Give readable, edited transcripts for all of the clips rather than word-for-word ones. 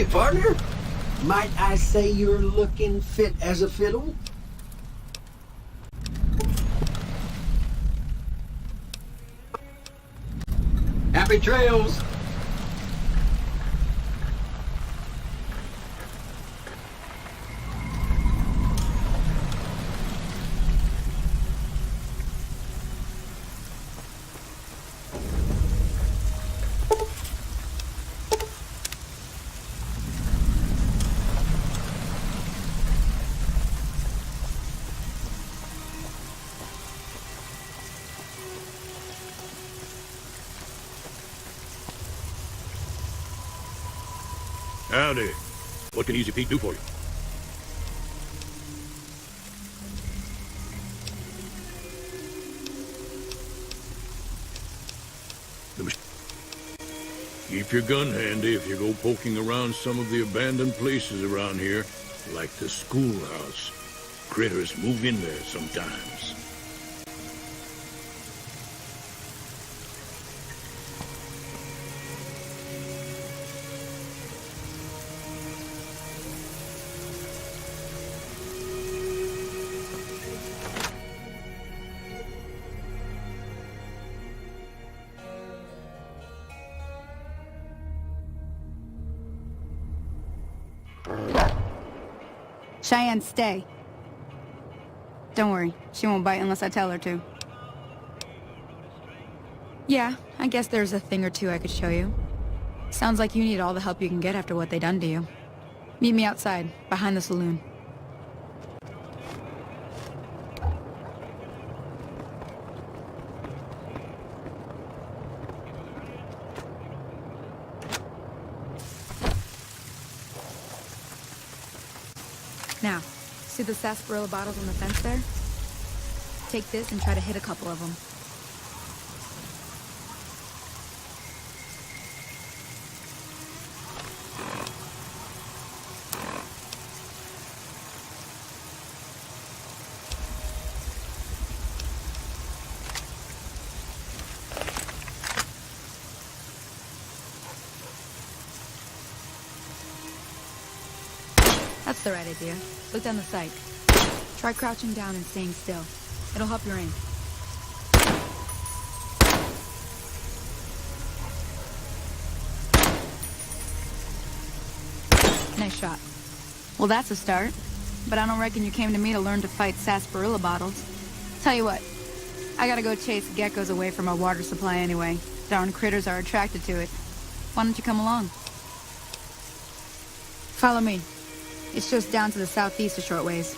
partner? Might I say you're looking fit as a fiddle? Happy trails! Howdy. What can Easy Pete do for you? Keep your gun handy if you go poking around some of the abandoned places around here, like the schoolhouse. Critters move in there sometimes. Cheyenne, stay. Don't worry, she won't bite unless I tell her to. Yeah, I guess there's a thing or two I could show you. Sounds like you need all the help you can get after what they done to you. Meet me outside, behind the saloon. Now, see the sarsaparilla bottles on the fence there? Take this and try to hit a couple of them. That's the right idea. Look down the sight. Try crouching down and staying still. It'll help your aim. Nice shot. Well, that's a start. But I don't reckon you came to me to learn to fight sarsaparilla bottles. Tell you what, I gotta go chase geckos away from our water supply anyway. Darn critters are attracted to it. Why don't you come along? Follow me. It's just down to the southeast a short ways.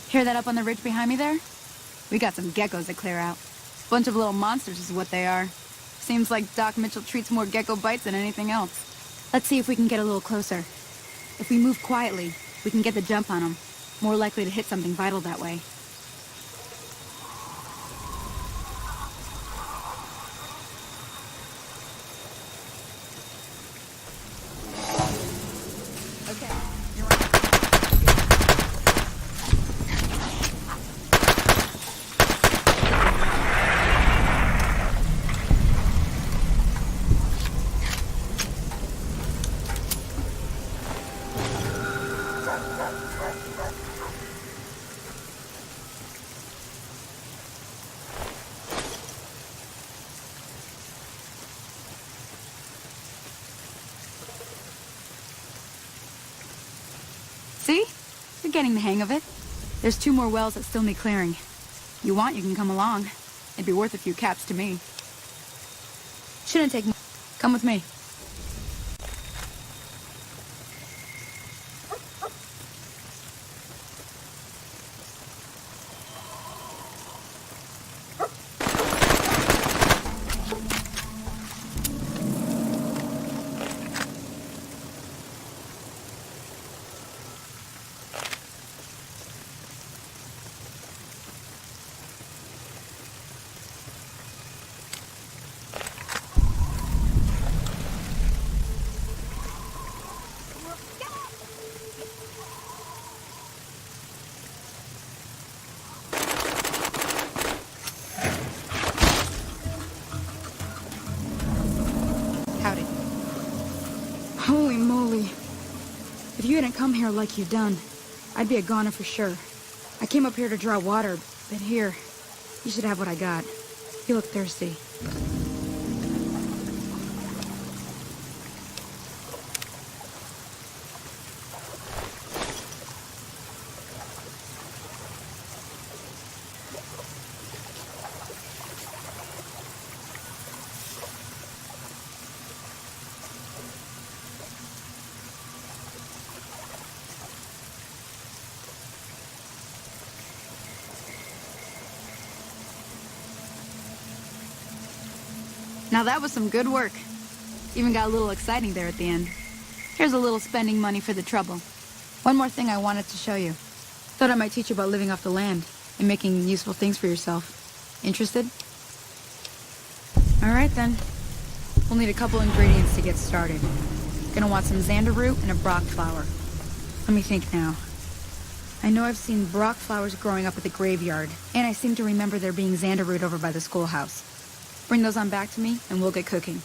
Hear that up on the ridge behind me there? We got some geckos to clear out. Bunch of little monsters is what they are. Seems like Doc Mitchell treats more gecko bites than anything else. Let's see if we can get a little closer. If we move quietly, we can get the jump on them. More likely to hit something vital that way. See? You're getting the hang of it. There's 2 more wells that still need clearing. You want, you can come along. It'd be worth a few caps to me. Shouldn't take much. Come with me. come here like you done, I'd be a goner for sure. I came up here to draw water, but here, you should have what I got. You look thirsty. Now that was some good work. Even got a little exciting there at the end. Here's a little spending money for the trouble. One more thing I wanted to show you. Thought I might teach you about living off the land and making useful things for yourself. Interested? All right then. We'll need a couple ingredients to get started. Gonna want some xander root and a brock flower. Let me think now. I know I've seen brock flowers growing up at the graveyard, and I seem to remember there being xander root over by the schoolhouse. Bring those on back to me, and we'll get cooking.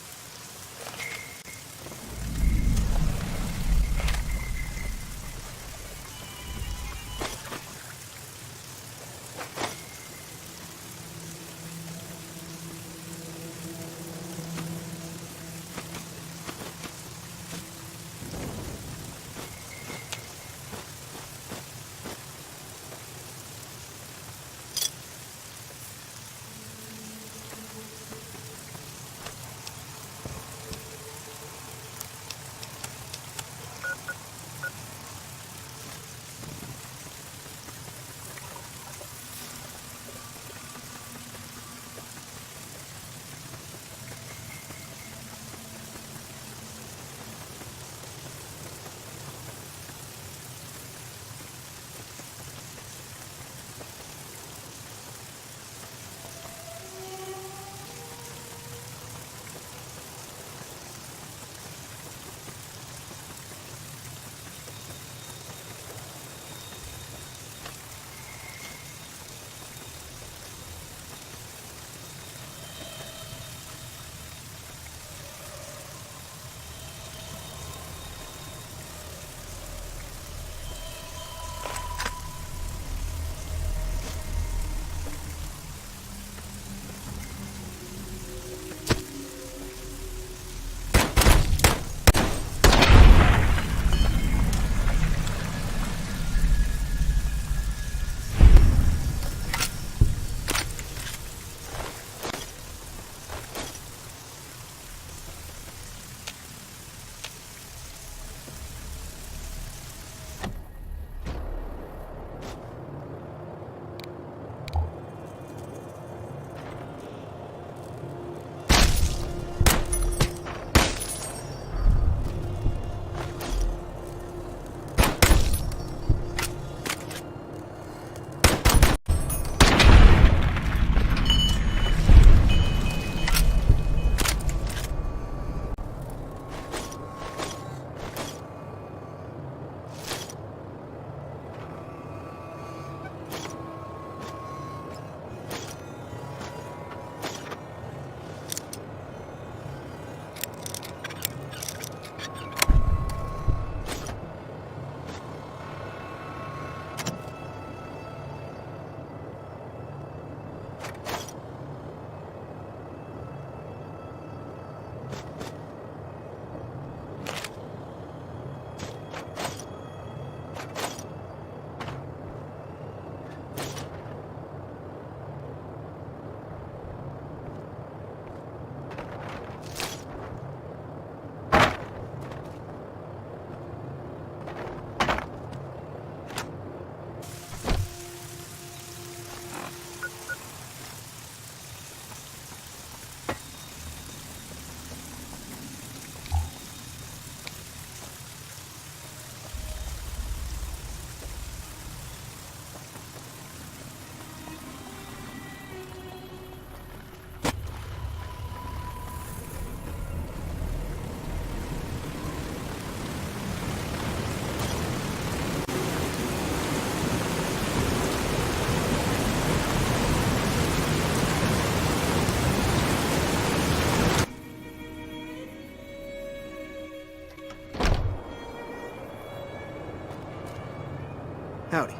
Howdy.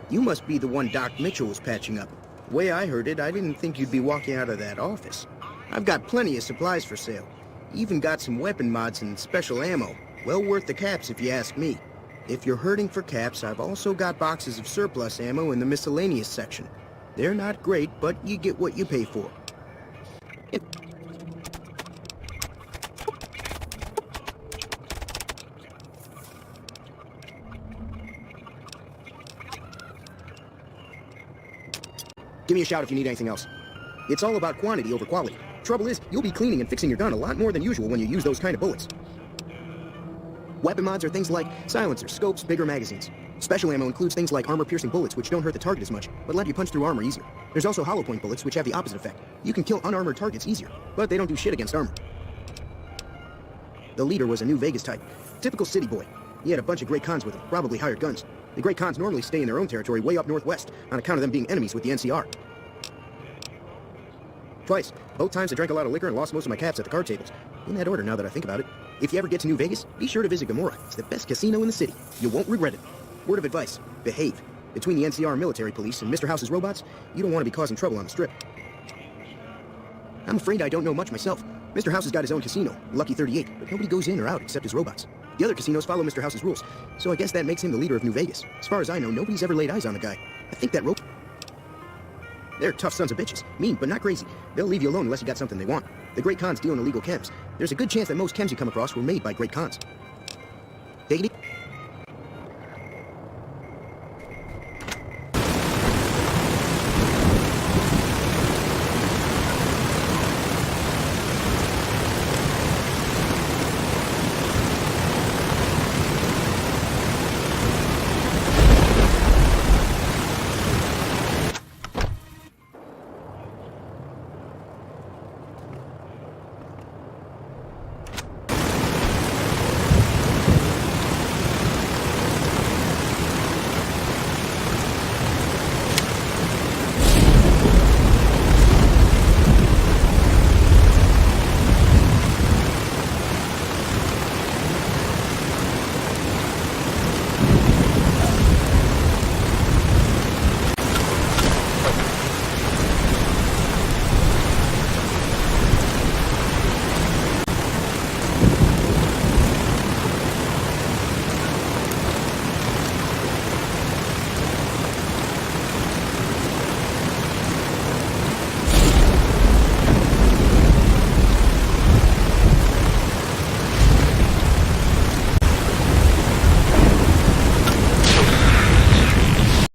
You must be the one Doc Mitchell was patching up. The way I heard it, I didn't think you'd be walking out of that office. I've got plenty of supplies for sale. Even got some weapon mods and special ammo. Well worth the caps if you ask me. If you're hurting for caps, I've also got boxes of surplus ammo in the miscellaneous section. They're not great, but you get what you pay for. Give me a shout if you need anything else. It's all about quantity over quality. Trouble is, you'll be cleaning and fixing your gun a lot more than usual when you use those kind of bullets. Weapon mods are things like silencers, scopes, bigger magazines. Special ammo includes things like armor-piercing bullets, which don't hurt the target as much, but let you punch through armor easier. There's also hollow point bullets, which have the opposite effect. You can kill unarmored targets easier, but they don't do shit against armor. The leader was a New Vegas type. Typical city boy. He had a bunch of Great Khans with him, probably hired guns. The Great Khans normally stay in their own territory way up northwest, on account of them being enemies with the NCR. Twice. Both times I drank a lot of liquor and lost most of my caps at the card tables. In that order, now that I think about it. If you ever get to New Vegas, be sure to visit Gamora. It's the best casino in the city. You won't regret it. Word of advice, behave. Between the NCR military police and Mr. House's robots, you don't want to be causing trouble on the strip. I'm afraid I don't know much myself. Mr. House has got his own casino, Lucky 38, but nobody goes in or out except his robots. The other casinos follow Mr. House's rules, so I guess that makes him the leader of New Vegas. As far as I know, nobody's ever laid eyes on the guy. I think that They're tough sons of bitches. Mean, but not crazy. They'll leave you alone unless you got something they want. The Great Khans deal in illegal chems. There's a good chance that most chems you come across were made by Great Khans. Take it easy.